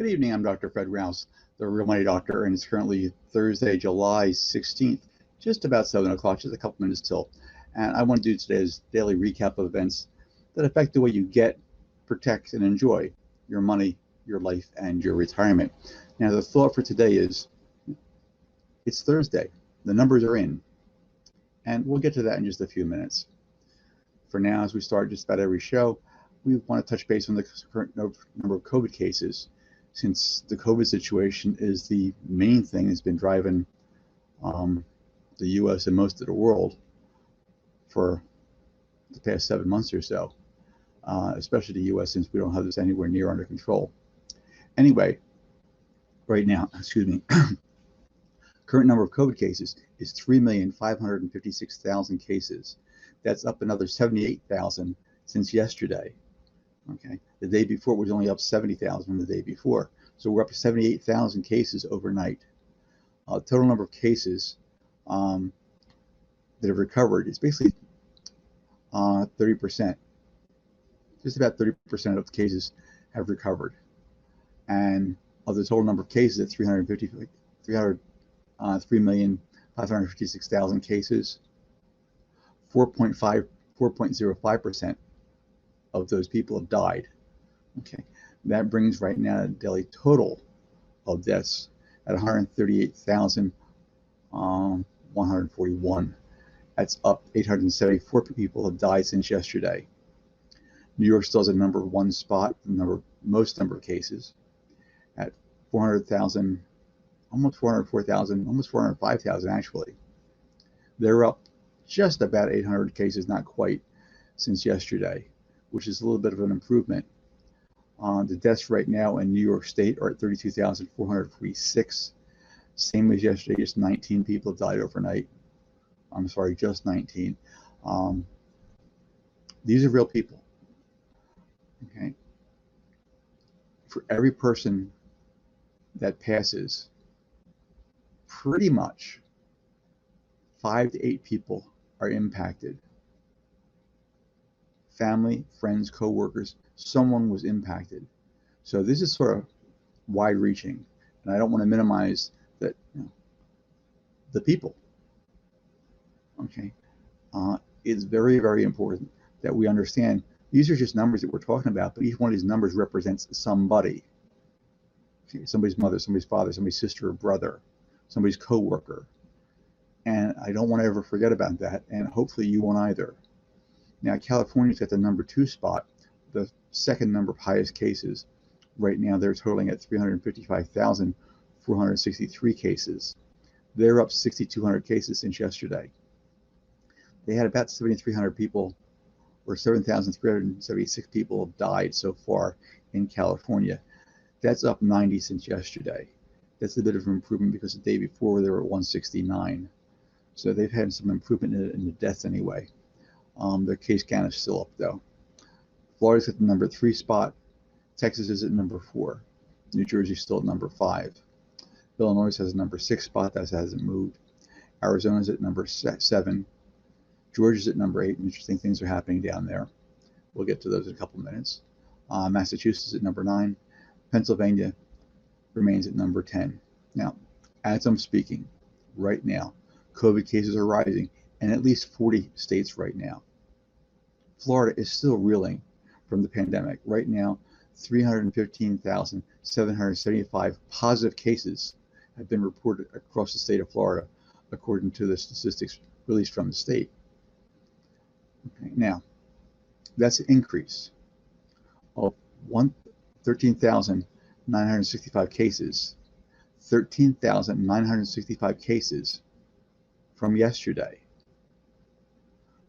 evening, I'm Dr. Fred Rouse, the Real Money Doctor, and it's currently Thursday, July 16th, just about 7 o'clock, just a couple minutes till. And I want to do today's daily recap of events that affect the way you get, protect, and enjoy your money, your life, and your retirement. Now, the thought for today is, it's Thursday. The numbers are in, and we'll get to that in just a few minutes. For now, as we start just about every show, we want to touch base on the current number of COVID cases, since the COVID situation is the main thing that's been driving the U.S. and most of the world for the past 7 months or so, especially the U.S., since we don't have this anywhere near under control. Anyway, right now, current number of COVID cases is 3,556,000 cases. That's up another 78,000 since yesterday. Okay, the day before was only up 70,000 from the day before, so we're up to 78,000 cases overnight. Total number of cases that have recovered is basically 30%. Just about 30% of the cases have recovered, and of the total number of cases at 3,556,000 cases, 4.05% of those people have died. Okay, that brings right now the daily total of deaths at 138,141. That's up 874 people have died since yesterday. New York still has a number one spot, most number of cases, at 400,000, almost 404,000, almost 405,000 actually. They're up just about 800 cases, not quite, since yesterday, which is a little bit of an improvement. The deaths right now in New York State are at 32,446. Same as yesterday, just 19 people died overnight. I'm sorry, just 19. These are real people. Okay. For every person that passes, pretty much 5 to 8 people are impacted. Family, friends, co-workers, someone was impacted. So this is sort of wide-reaching, and I don't want to minimize that, the people. Okay, it's very, very important that we understand these are just numbers that we're talking about, but each one of these numbers represents somebody. Okay, somebody's mother, somebody's father, somebody's sister or brother, somebody's co-worker, and I don't want to ever forget about that, and hopefully you won't either. Now, California's at the number 2 spot, the second number of highest cases. Right now, they're totaling at 355,463 cases. They're up 6,200 cases since yesterday. They had about 7,300 people, or 7,376 people have died so far in California. That's up 90 since yesterday. That's a bit of an improvement because the day before they were at 169. So they've had some improvement in the deaths anyway. Their case count is still up though. Florida's at the number 3 spot. Texas is at number 4. New Jersey's still at number 5. Illinois has a number 6 spot, that hasn't moved. Arizona's at number 7. Georgia's at number 8. Interesting things are happening down there. We'll get to those in a couple minutes. Massachusetts at number 9. Pennsylvania remains at number 10. Now, as I'm speaking right now, COVID cases are rising in at least 40 states right now. Florida is still reeling from the pandemic. Right now, 315,775 positive cases have been reported across the state of Florida, according to the statistics released from the state. Okay, now, that's an increase of 13,965 cases, 13,965 cases from yesterday.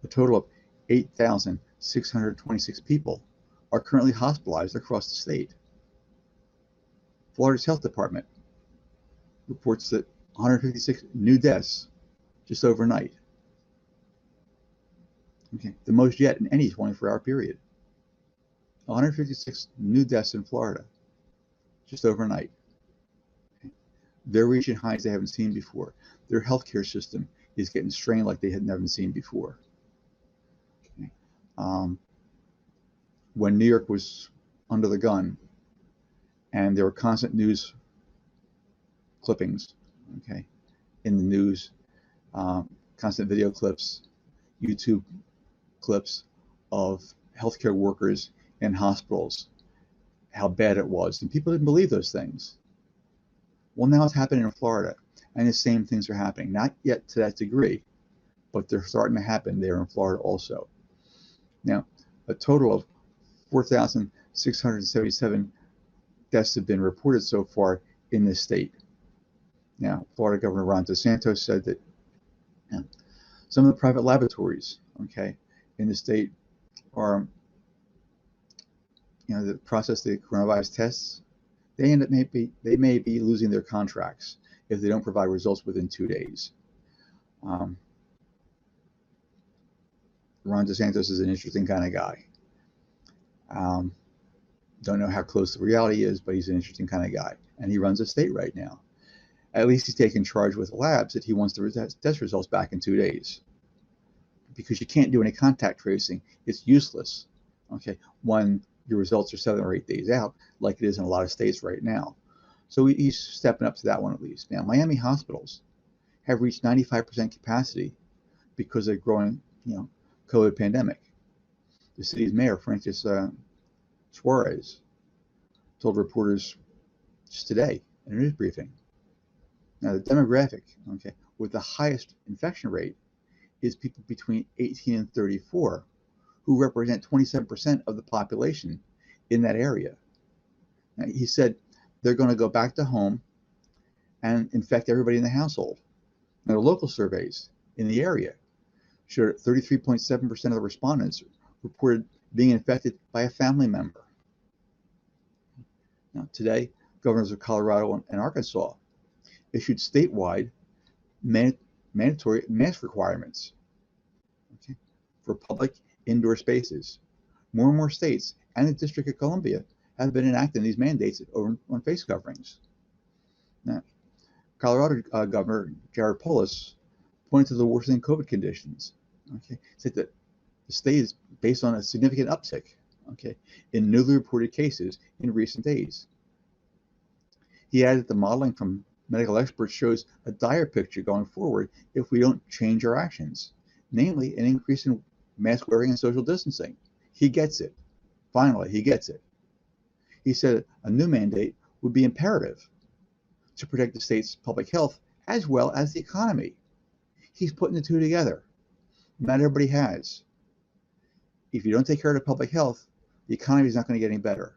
A total of 8,626 people are currently hospitalized across the state. Florida's health department reports that 156 new deaths just overnight. Okay, the most yet in any 24-hour period. 156 new deaths in Florida just overnight. Okay. They're reaching highs they haven't seen before. Their healthcare system is getting strained like they had never seen before. Okay. When New York was under the gun And there were constant news clippings, okay, in the news, constant video clips, YouTube clips of healthcare workers in hospitals, how bad it was. And people didn't believe those things. Well, now it's happening in Florida, and the same things are happening. Not yet to that degree, but they're starting to happen there in Florida also. Now, a total of 4,677 deaths have been reported so far in this state. Now, Florida Governor Ron DeSantis said that some of the private laboratories, okay, in the state are, that process the coronavirus tests. They may be losing their contracts if they don't provide results within 2 days. Ron DeSantis is an interesting kind of guy. Don't know how close to reality is, but he's an interesting kind of guy, and he runs a state right now. At least he's taken charge with the labs that he wants the test results back in 2 days, because you can't do any contact tracing. It's useless, okay, when your results are 7 or 8 days out, like it is in a lot of states right now. So he's stepping up to that one at least. Now, Miami hospitals have reached 95% capacity because of the growing, COVID pandemic. The city's mayor, Francis Suarez, told reporters just today in a news briefing. Now, the demographic, okay, with the highest infection rate is people between 18 and 34, who represent 27% of the population in that area. Now, he said they're going to go back to home and infect everybody in the household. Now, the local surveys in the area showed 33.7% of the respondents reported being infected by a family member. Now, today, governors of Colorado and Arkansas issued statewide mandatory mask requirements, okay, for public indoor spaces. More and more states and the District of Columbia have been enacting these mandates on face coverings. Now, Colorado Governor Jared Polis pointed to the worsening COVID conditions. Okay, said that the state is based on a significant uptick, okay, in newly reported cases in recent days. He added that the modeling from medical experts shows a dire picture going forward if we don't change our actions, namely an increase in mask wearing and social distancing. He gets it. Finally, he gets it. He said a new mandate would be imperative to protect the state's public health as well as the economy. He's putting the two together. Not everybody has. If you don't take care of the public health, the economy is not going to get any better.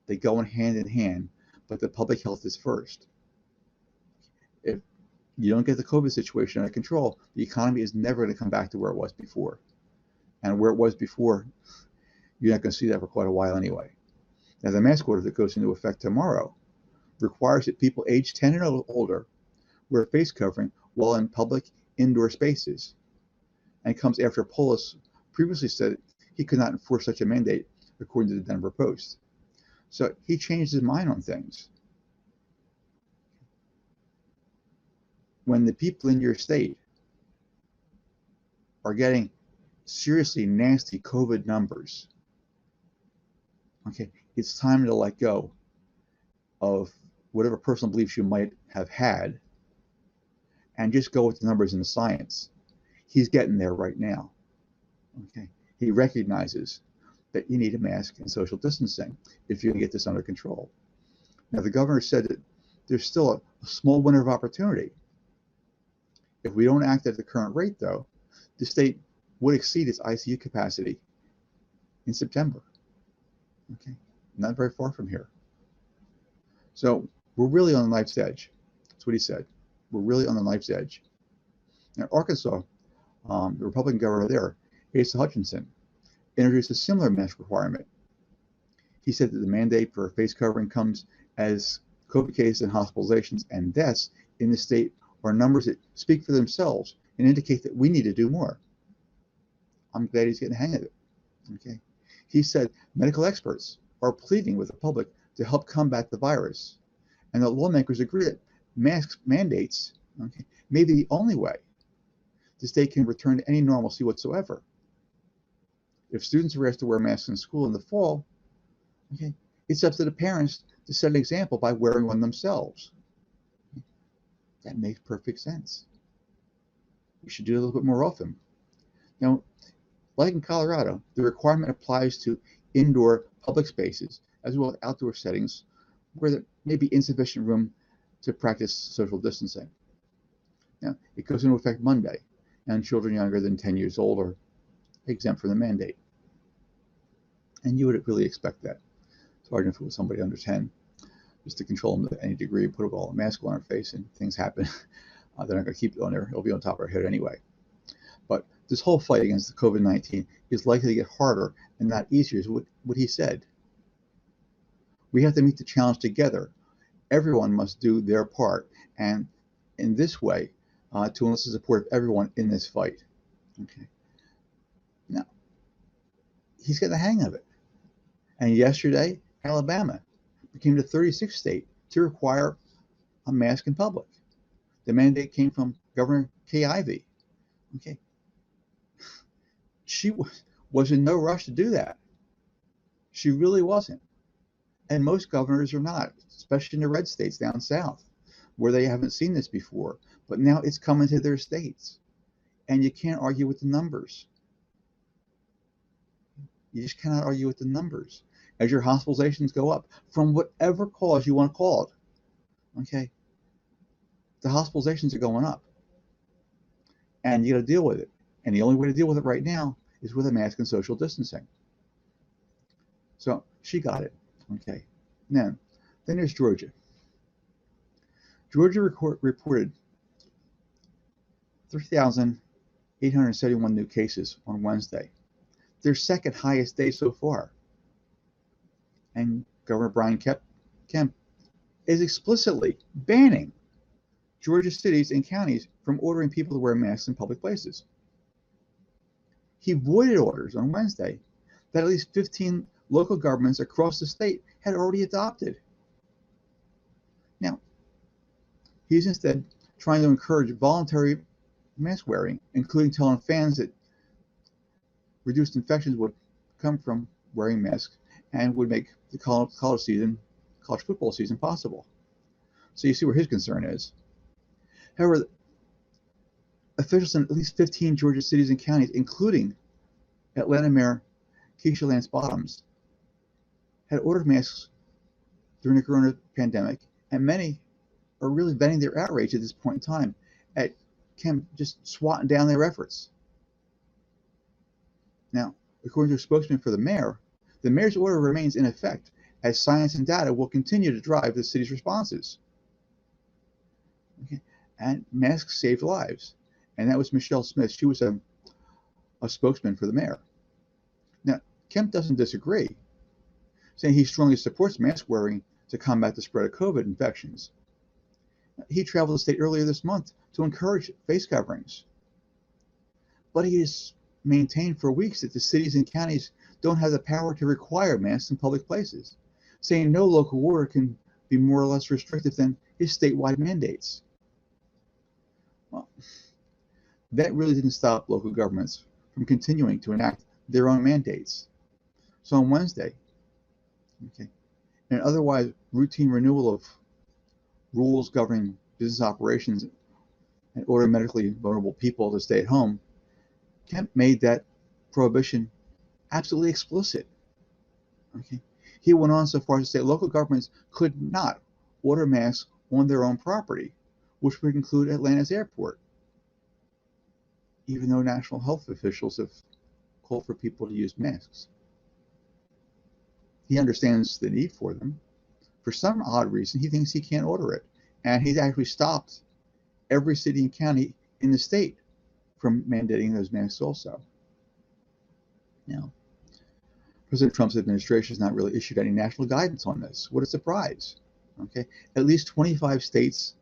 They go hand in hand, but the public health is first. If you don't get the COVID situation under control, the economy is never going to come back to where it was before. And where it was before, you're not going to see that for quite a while anyway. Now, the mask order that goes into effect tomorrow requires that people age 10 and older wear a face covering while in public indoor spaces, and comes after Polis previously said he could not enforce such a mandate, according to the Denver Post. So he changed his mind on things. When the people in your state are getting seriously nasty COVID numbers, okay, it's time to let go of whatever personal beliefs you might have had and just go with the numbers and the science. He's getting there right now. Okay, he recognizes that you need a mask and social distancing if you can get this under control. Now, the governor said that there's still a small window of opportunity. If we don't act at the current rate, though, the state would exceed its ICU capacity in September. Okay, not very far from here. So we're really on the knife's edge. That's what he said. We're really on the knife's edge. Now, Arkansas, the Republican governor there, Asa Hutchinson, introduced a similar mask requirement. He said that the mandate for a face covering comes as COVID cases and hospitalizations and deaths in the state are numbers that speak for themselves and indicate that we need to do more. I'm glad he's getting the hang of it. Okay. He said medical experts are pleading with the public to help combat the virus, and that lawmakers agree that mask mandates, okay, may be the only way the state can return to any normalcy whatsoever. If students are asked to wear masks in school in the fall, okay, It's up to the parents to set an example by wearing one themselves. That makes perfect sense. We should do it a little bit more often. Now, like in Colorado, the requirement applies to indoor public spaces as well as outdoor settings where there may be insufficient room to practice social distancing. Now, it goes into effect Monday, and children younger than 10 years old are exempt from the mandate. And you would really expect that. It's hard enough if it was somebody under 10, just to control them to any degree, put a mask on our face and things happen. They're not going to keep it on there. It'll be on top of our head anyway. But this whole fight against the COVID-19 is likely to get harder and not easier, is what he said. We have to meet the challenge together. Everyone must do their part, and in this way, to enlist the support of everyone in this fight. Okay. Now, he's got the hang of it. And yesterday, Alabama became the 36th state to require a mask in public. The mandate came from Governor Kay Ivey. Okay. She was in no rush to do that. She really wasn't. And most governors are not, especially in the red states down south, where they haven't seen this before. But now it's coming to their states. And you can't argue with the numbers. You just cannot argue with the numbers. As your hospitalizations go up, from whatever cause you want to call it, okay, the hospitalizations are going up. And you got to deal with it. And the only way to deal with it right now is with a mask and social distancing. So she got it. Okay. Now, then there's Georgia. Georgia reported 3,871 new cases on Wednesday, their second highest day so far. And Governor Brian Kemp is explicitly banning Georgia cities and counties from ordering people to wear masks in public places. He voided orders on Wednesday that at least 15 local governments across the state had already adopted. Now, he's instead trying to encourage voluntary mask wearing, including telling fans that reduced infections would come from wearing masks and would make the college football season possible. So you see where his concern is. However, officials in at least 15 Georgia cities and counties, including Atlanta Mayor Keisha Lance Bottoms, had ordered masks during the corona pandemic, and many are really venting their outrage at this point in time at Kemp just swatting down their efforts. Now, according to a spokesman for the mayor's order remains in effect as science and data will continue to drive the city's responses. Okay. And masks saved lives. And that was Michelle Smith. She was a spokesman for the mayor. Now, Kemp doesn't disagree, saying he strongly supports mask wearing to combat the spread of COVID infections. He traveled the state earlier this month to encourage face coverings. But he has maintained for weeks that the cities and counties don't have the power to require masks in public places, saying no local order can be more or less restrictive than his statewide mandates. Well, that really didn't stop local governments from continuing to enact their own mandates. So on Wednesday, okay, an otherwise routine renewal of rules governing business operations and order medically vulnerable people to stay at home, Kemp made that prohibition absolutely explicit. Okay. He went on so far as to say local governments could not order masks on their own property, which would include Atlanta's airport, even though national health officials have called for people to use masks. He understands the need for them. For some odd reason, he thinks he can't order it, and he's actually stopped every city and county in the state from mandating those masks also. Now, President Trump's administration has not really issued any national guidance on this. What a surprise. Okay, at least 25 states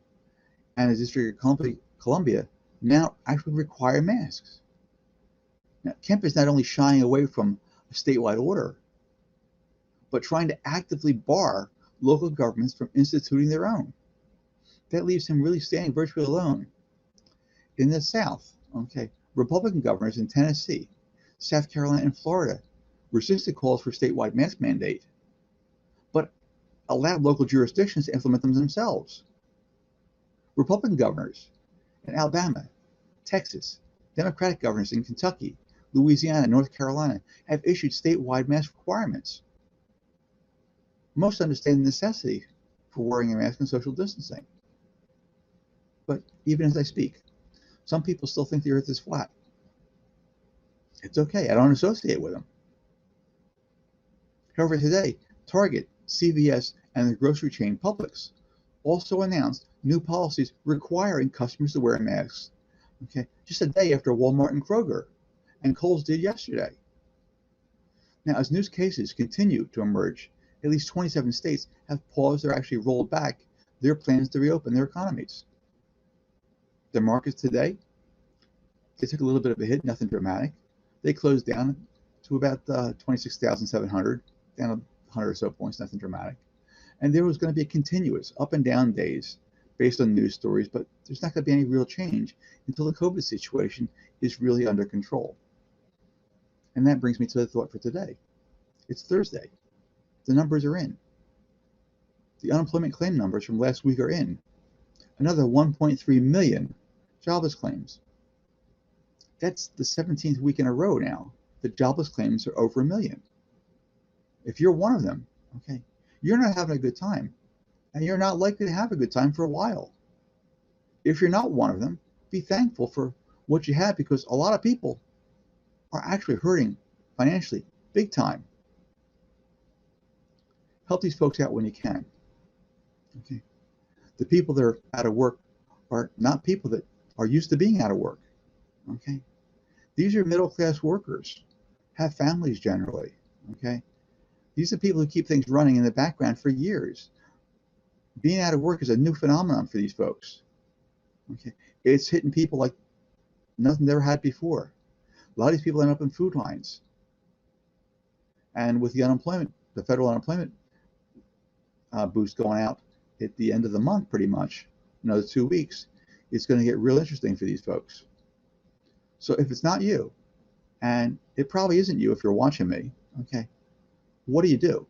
and the District of Columbia now actually require masks. Now, Kemp is not only shying away from a statewide order, but trying to actively bar local governments from instituting their own. That leaves him really standing virtually alone. In the South, okay, Republican governors in Tennessee, South Carolina, and Florida resisted calls for statewide mask mandate. But allowed local jurisdictions to implement them themselves. Republican governors in Alabama, Texas, Democratic governors in Kentucky, Louisiana, and North Carolina have issued statewide mask requirements. Most understand the necessity for wearing a mask and social distancing. But even as I speak, some people still think the earth is flat. It's okay, I don't associate with them. However, today, Target, CVS, and the grocery chain Publix also announced new policies requiring customers to wear masks. Okay, just a day after Walmart and Kroger and Kohl's did yesterday. Now, as news cases continue to emerge, at least 27 states have paused or actually rolled back their plans to reopen their economies. The markets today, they took a little bit of a hit, nothing dramatic. They closed down to about 26,700, down 100 or so points, nothing dramatic. And there was going to be a continuous up and down days based on news stories, but there's not going to be any real change until the COVID situation is really under control. And that brings me to the thought for today. It's Thursday. The numbers are in. The unemployment claim numbers from last week are in. Another 1.3 million jobless claims. That's the 17th week in a row now that jobless claims are over 1 million. If you're one of them, okay, you're not having a good time, and you're not likely to have a good time for a while. If you're not one of them, be thankful for what you have, because a lot of people are actually hurting financially, big time. Help these folks out when you can. Okay. The people that are out of work are not people that are used to being out of work. Okay. These are middle-class workers, have families generally. Okay. These are people who keep things running in the background for years. Being out of work is a new phenomenon for these folks. Okay. It's hitting people like nothing they ever had before. A lot of these people end up in food lines. And with the unemployment, the federal unemployment boost going out at the end of the month, pretty much, another 2 weeks, it's going to get real interesting for these folks. So if it's not you, and it probably isn't you if you're watching me, okay, what do?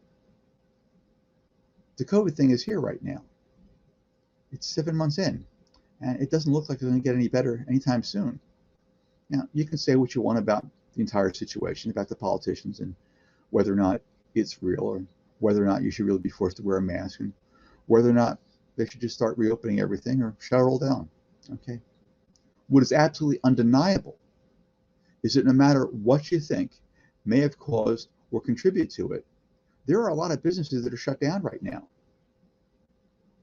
The COVID thing is here right now. It's 7 months in, and it doesn't look like it's going to get any better anytime soon. Now, you can say what you want about the entire situation, about the politicians, and whether or not it's real, or whether or not you should really be forced to wear a mask, and whether or not they should just start reopening everything or shut it all down. Okay. What is absolutely undeniable is that no matter what you think may have caused or contribute to it, there are a lot of businesses that are shut down right now.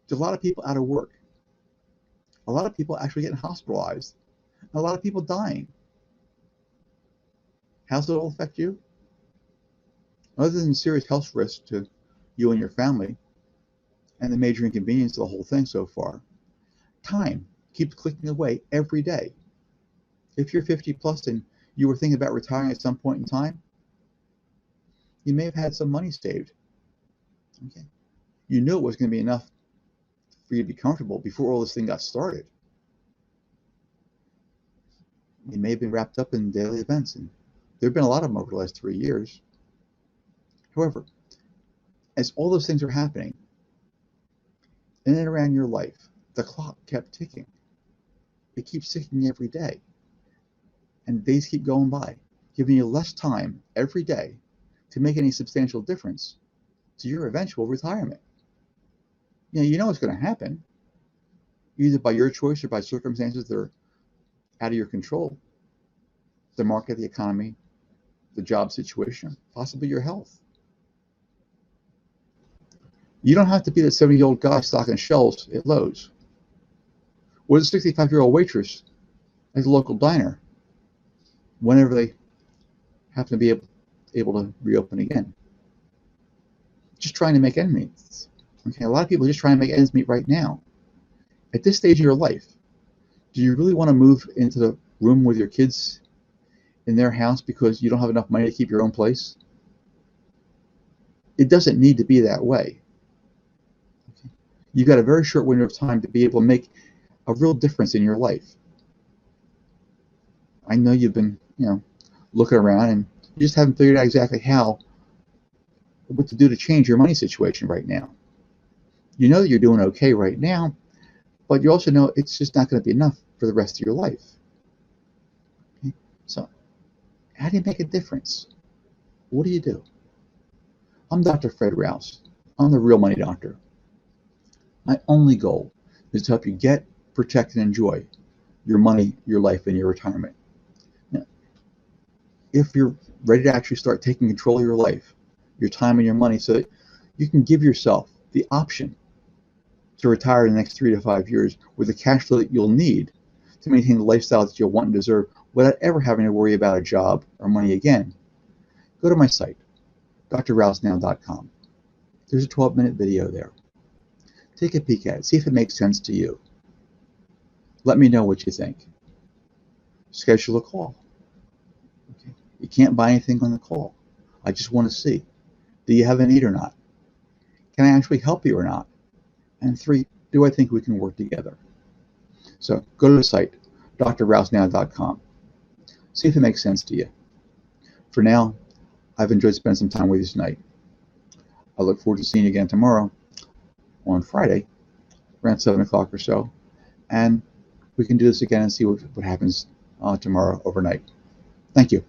There's a lot of people out of work. A lot of people actually getting hospitalized. A lot of people dying. How's it all affect you? Other than serious health risks to you and your family, and the major inconvenience of the whole thing so far, time keeps clicking away every day. If you're 50 plus and you were thinking about retiring at some point in time, you may have had some money saved. Okay. You knew it was going to be enough for you to be comfortable before all this thing got started. You may have been wrapped up in daily events, and there have been a lot of them over the last 3 years. However, as all those things are happening, in and around your life, the clock kept ticking. It keeps ticking every day. And days keep going by, giving you less time every day to make any substantial difference to your eventual retirement. You know what's going to happen, either by your choice or by circumstances that are out of your control. The market, the economy, the job situation, possibly your health. You don't have to be that 70-year-old guy stocking shelves at Lowe's, or the 65-year-old waitress at the local diner whenever they happen to be able to reopen again. Just trying to make ends meet. Okay, a lot of people are just trying to make ends meet right now. At this stage of your life, do you really want to move into the room with your kids in their house because you don't have enough money to keep your own place? It doesn't need to be that way. Okay. You've got a very short window of time to be able to make a real difference in your life. I know you've been, looking around and you just haven't figured out exactly what to do to change your money situation right now. You know that you're doing okay right now, but you also know it's just not going to be enough for the rest of your life. Okay? So, how do you make a difference? What do you do? I'm Dr. Fred Rouse. I'm the Real Money Doctor. My only goal is to help you get, protect, and enjoy your money, your life, and your retirement. Now, if you're ready to actually start taking control of your life, your time, and your money so that you can give yourself the option to retire in the next 3 to 5 years with the cash flow that you'll need to maintain the lifestyle that you'll want and deserve without ever having to worry about a job or money again, go to my site, drrousenow.com. There's a 12-minute video there. Take a peek at it. See if it makes sense to you. Let me know what you think. Schedule a call. Okay. You can't buy anything on the call. I just want to see. Do you have a need or not? Can I actually help you or not? And 3, do I think we can work together? So go to the site, drrousenow.com. See if it makes sense to you. For now, I've enjoyed spending some time with you tonight. I look forward to seeing you again tomorrow on Friday, around 7 o'clock or so. And we can do this again and see what happens tomorrow overnight. Thank you.